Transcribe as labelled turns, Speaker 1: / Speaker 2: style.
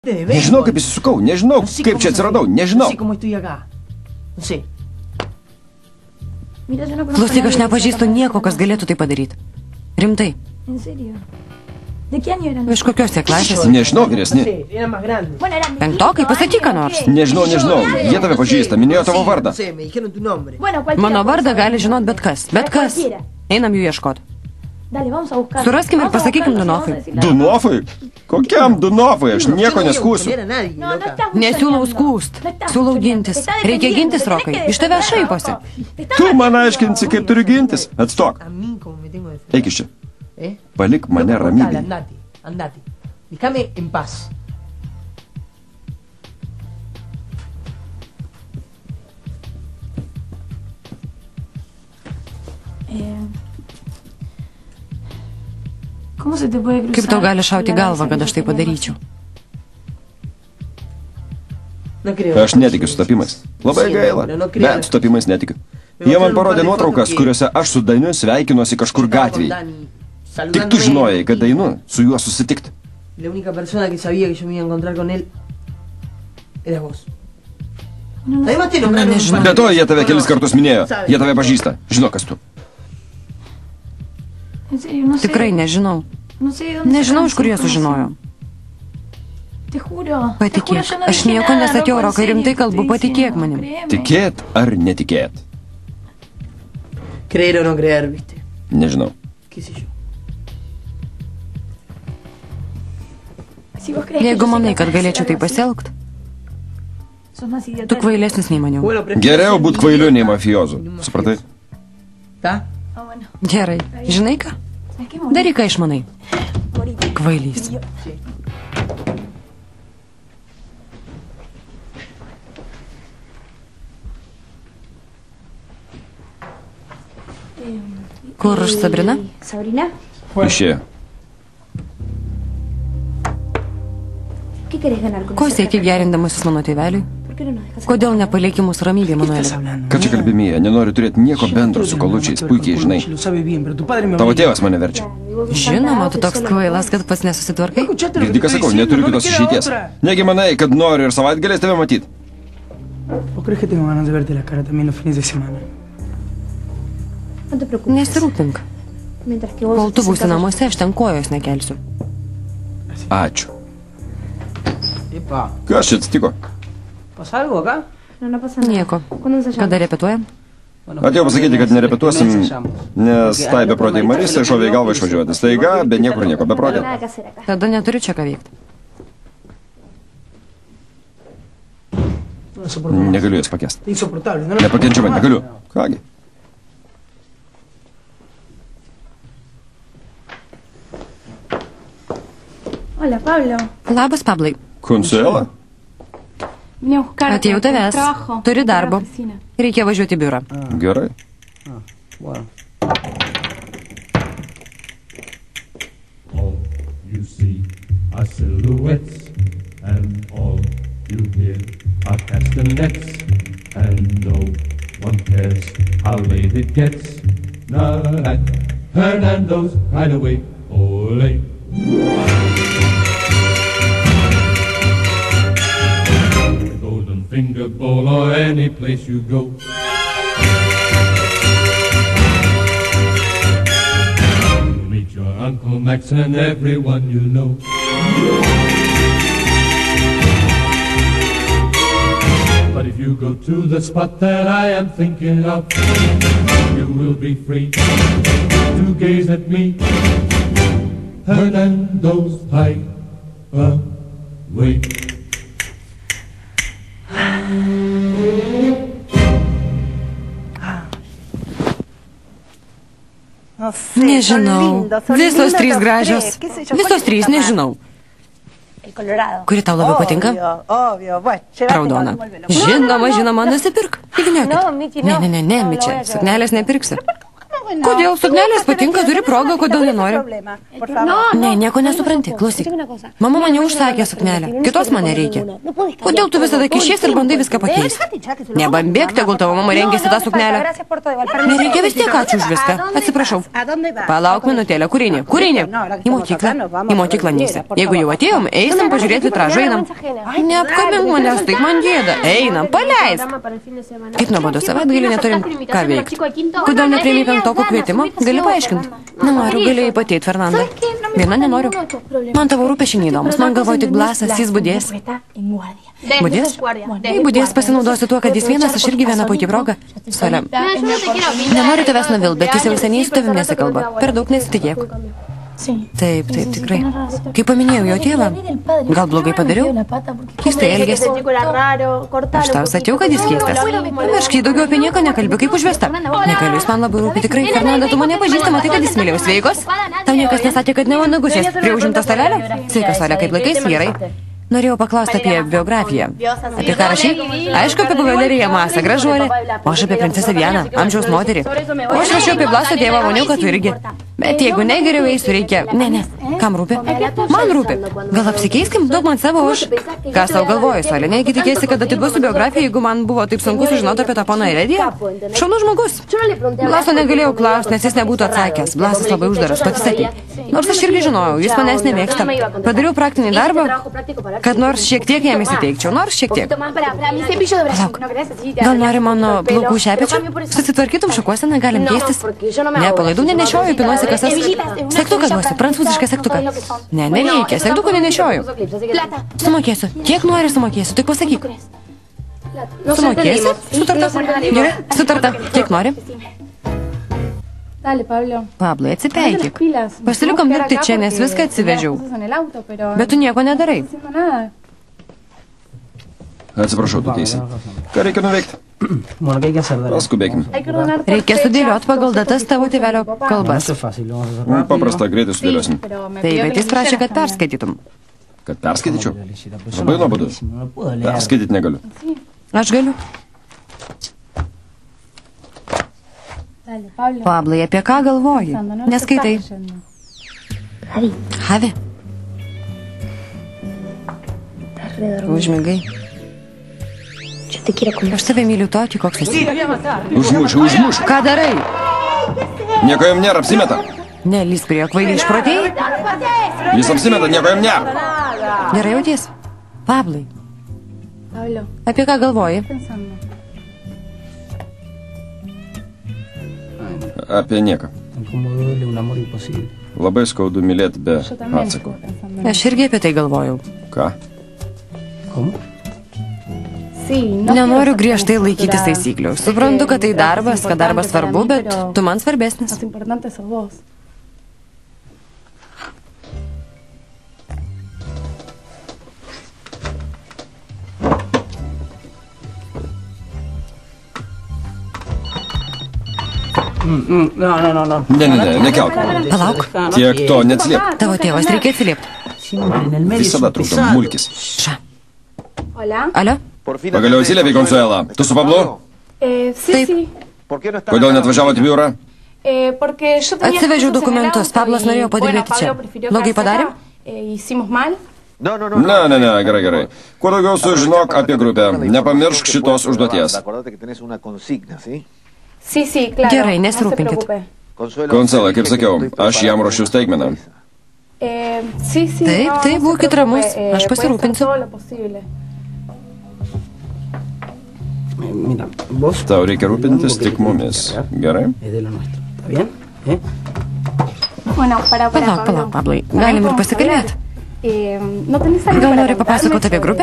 Speaker 1: Nežinau, kaip įsisukau, nežinau, kaip čia atsiradau, nežinau.
Speaker 2: Klausyk, aš nepažįstu nieko, kas galėtų tai padaryti. Rimtai. Iš kokios tiek klasės?
Speaker 1: Nežinau, vyresni.
Speaker 2: Penktokai, pasakyk ką nors.
Speaker 1: Nežinau, jie tave pažįsta, minėjo tavo vardą.
Speaker 2: Mano vardą gali žinot bet kas. Bet kas. Einam jų ieškot. Suraskim ir pasakykim Dunofui.
Speaker 1: Dunofui? Kokiam Dunofui? Aš nieko neskūsiu.
Speaker 2: Nesiūlau skūst. Siūlau gintis. Reikia gintis, Rokai. Iš tave šaiposi.
Speaker 1: Tu man aiškinsi, kaip turiu gintis. Atstok. Eik iš čia. Palik mane ramybėj.
Speaker 2: Kaip tau gali šauti galvą, kad aš tai padaryčiau?
Speaker 1: Aš netikiu sutapimais. Labai gaila, bet sutapimais netikiu. Jie man parodė nuotraukas, kuriuose aš su Dainiu sveikinuosi kažkur gatvėje. Tik tu žinojai, kad einu su juo susitikti. Be to, jie tave kelis kartus minėjo. Jie tave pažįsta. Žino, kas tu.
Speaker 2: Tikrai nežinau. Nežinau, iš kur jie sužinojo. Patikėk, aš nieko nesakiau, Rokai, rimtai kalbu, patikėk manim.
Speaker 1: Tikėt ar netikėt? Nežinau.
Speaker 2: Jeigu manai, kad galėčiau tai pasielgt, tu kvailesnis nei maniau.
Speaker 1: Geriau būt kvailiu nei mafiozu. Supratai?
Speaker 2: Gerai. Žinai ką? Daryk, ką išmanai. Kvailys. Kur Sabrina?
Speaker 1: Išėjo.
Speaker 2: Ko sieki gerindamasis mano tėveliui? Kodėl nepalieki mūsų ramybė, Manuelė?
Speaker 1: Ką čia kalbimėje? Nenoriu turėti nieko bendro su kolučiais, puikiai žinai. Tavo tėvas mane verčia.
Speaker 2: Žinoma, tu toks kvailas, kad pats nesusitvarkai.
Speaker 1: Girdi, ką sakau, neturiu kitos išeities. Negi manai, kad noriu ir savaitgaliais tave matyti.
Speaker 2: Nesirūpink. Kol tu būsi namuose, aš ten kojos nekelsiu.
Speaker 1: Ačiū. Kas čia atsitiko?
Speaker 2: Nieko. Kada repetuojam?
Speaker 1: Atėjau pasakyti, kad nerepetuosim, nes tai beprotė Marisa iššovė į galvą išvažiuoti. Staiga, be niekur nieko, beprotė.
Speaker 2: Tada neturiu čia ką veikti.
Speaker 1: Negaliu jas pakęsti. Nepakenčiamai, negaliu. Kągi?
Speaker 2: Labas, Pablai.
Speaker 1: Consuela?
Speaker 2: Atėjau tavęs. Turi darbo. Reikia važiuoti į biurą.
Speaker 1: Gerai.
Speaker 3: All you see are silhouettes, and all you hear are castanets, and no one cares how late it gets. Not at Hernando's Hideaway, ole. Finger bowl or any place you go. You'll meet your Uncle Max and everyone you know. But if you go to the spot that I am thinking of, you will be free to gaze at me. Hernando's Hideaway.
Speaker 2: Nežinau. Visos trys gražios. Visos trys, nežinau. Kuri tau labiau patinka? Raudona. Žinoma, nusipirk. Įvyniokit. Ne, Mičia, suknelės nepirksiu. Kodėl suknelės patinka, turi progą, kodėl nenori? Ne, nieko nesupranti, klausyk. Mama mane užsakė suknelę, kitos mane reikia. Kodėl tu visada kišies ir bandai viską pakeisti? Nebambėk, tegul tavo mama rengėsi tą suknelę. Nereikia vis tiek, ačiū už viską. Atsiprašau. Palauk minutėlę, kur eini? Kur eini? Į mokyklą. Į mokyklą neisi. Jeigu jau atėjom, eisim pažiūrėti vitražą, einam. Neapkabink manęs, taip man gėda. Einam, paleisk. Kaip nuobodu, savaitgalį neturim ką veikti. Kodėl nepriėmė penktoko kvietimo? Gali paaiškinti. Nenoriu, galėjai pateit, Fernanda. Viena nenoriu. Man tavo rūpešiai neįdomus. Man galvoju tik Blasas, jis budės. Budės? Jei budės, pasinaudosiu tuo, kad jis vienas, aš irgi vieną puikiai progą. Solė. Nenoriu tavęs nuvilt, bet jis jau seniai su tavim nesikalba. Per daug nesitikėk. Taip, tikrai. Kaip paminėjau jo tėvą, gal blogai padariau? Keistai elgėsi. Aš tau sakiau, kad jis keistas. Pamiršk, jei daugiau apie nieką nekalbiu, kaip užvesta. Negaliu, jis man labai rūpi tikrai. Fernanda, tu mane pažįsti, matai, kad jis mylėjau. Sveikos? Tau niekas nesakė, kad nevanagusės prie užimto stalelio? Sveikas, Solė, kaip laikais, gerai. Norėjau paklausti apie biografiją. Apie ką rašai? Aišku, apie Valeriją Masą, gražuolę. O aš apie princesę Dianą, amžiaus moterį. O aš rašiau apie Blaso tėvą, maniau, kad tu irgi. Bet jeigu negeriau eisiu, reikia... Ne. Kam rūpi? Man rūpi. Gal apsikeiskim, duok man savo už... Ką savo galvoju, Solė, negi tikėsi, kad atiduosiu biografiją, jeigu man buvo taip sunku sužinoti apie tą poną Erediją? Šaunus žmogus. Blaso negalėjau klausti, nes jis nebūtų atsakęs. Blasas labai uždaras, pati sakyk. Nors aš irgi žinojau, jis manęs nemėgsta. Padariau praktinį darbą, kad nors šiek tiek jam įsiteikčiau, nors šiek tiek. Palauk, gal nori mano plaukų šepečių? Susitvarkytum šukuoseną, galim keistis. Ne, palaidų nenešioju, pinuosi kasas. Sektuką duosiu, prancūzišką sektuką. Ne, nereikia, sektukų nenešioju. Sumokėsiu. Kiek nori sumokėsiu, tik pasakyk. Sumokėsi? Sutarta. Gerai, sutarta. Kiek nori? Pablai, atsipeikyk. Pasilikom dirbti čia, nes viską atsivežiau. Bet tu nieko nedarai.
Speaker 1: Atsiprašau, tu teisi. Ką reikia nuveikti? Paskubėkim.
Speaker 2: Reikia sudėliot pagal datas tavo tėvelio kalbas.
Speaker 1: Paprasta, greitai sudėliosim.
Speaker 2: Taip, bet jis prašė, kad perskaitytum.
Speaker 1: Kad perskaityčiau? Labai nuobodu. Perskaityti negaliu.
Speaker 2: Aš galiu. Pablai, apie ką galvoji? Neskaitai. Javi. Užmigai. Aš tave myliu tokį, koks esi.
Speaker 1: Užmuš.
Speaker 2: Ką darai?
Speaker 1: Nieko jam nėra, apsimeta.
Speaker 2: Nelys prie kvailį išprotėjai?
Speaker 1: Jis apsimeta, nieko jam nėra.
Speaker 2: Gerai jauties. Pablai. Apie ką galvoji?
Speaker 1: Apie nieką. Labai skaudu mylėti be atsako.
Speaker 2: Aš irgi apie tai galvojau.
Speaker 1: Ką?
Speaker 2: Nenoriu griežtai laikytis taisyklių. Suprantu, kad tai darbas, kad darbas svarbu, bet tu man svarbesnis.
Speaker 1: Ne, nekelk.
Speaker 2: Palauk.
Speaker 1: Tiek to neatsiliep.
Speaker 2: Tavo tėvas reikia atsiliepti.
Speaker 1: Visada trukdo mulkis.
Speaker 2: Ša. Alio?
Speaker 1: Pagaliau atsiliepė Consuela. Tu su Pablu?
Speaker 2: Taip.
Speaker 1: Kodėl neatvažiavote į biurą?
Speaker 2: Atsivežiau dokumentus. Pablas norėjo padirbėti čia. Blogai padarėm?
Speaker 1: Ne, gerai. Kuo daugiau sužinok apie grupę. Nepamiršk šitos užduoties.
Speaker 2: Gerai, nesirūpinkit.
Speaker 1: Consuela, kaip sakiau, aš jam ruošiu staigmeną.
Speaker 2: Taip, būkit ramus. Aš pasirūpinsiu.
Speaker 1: Tau reikia rūpintis tik mumis. Gerai?
Speaker 2: Palauk, Pablai. Galim ir pasikalbėti. Gal nori papasakoti apie grupę?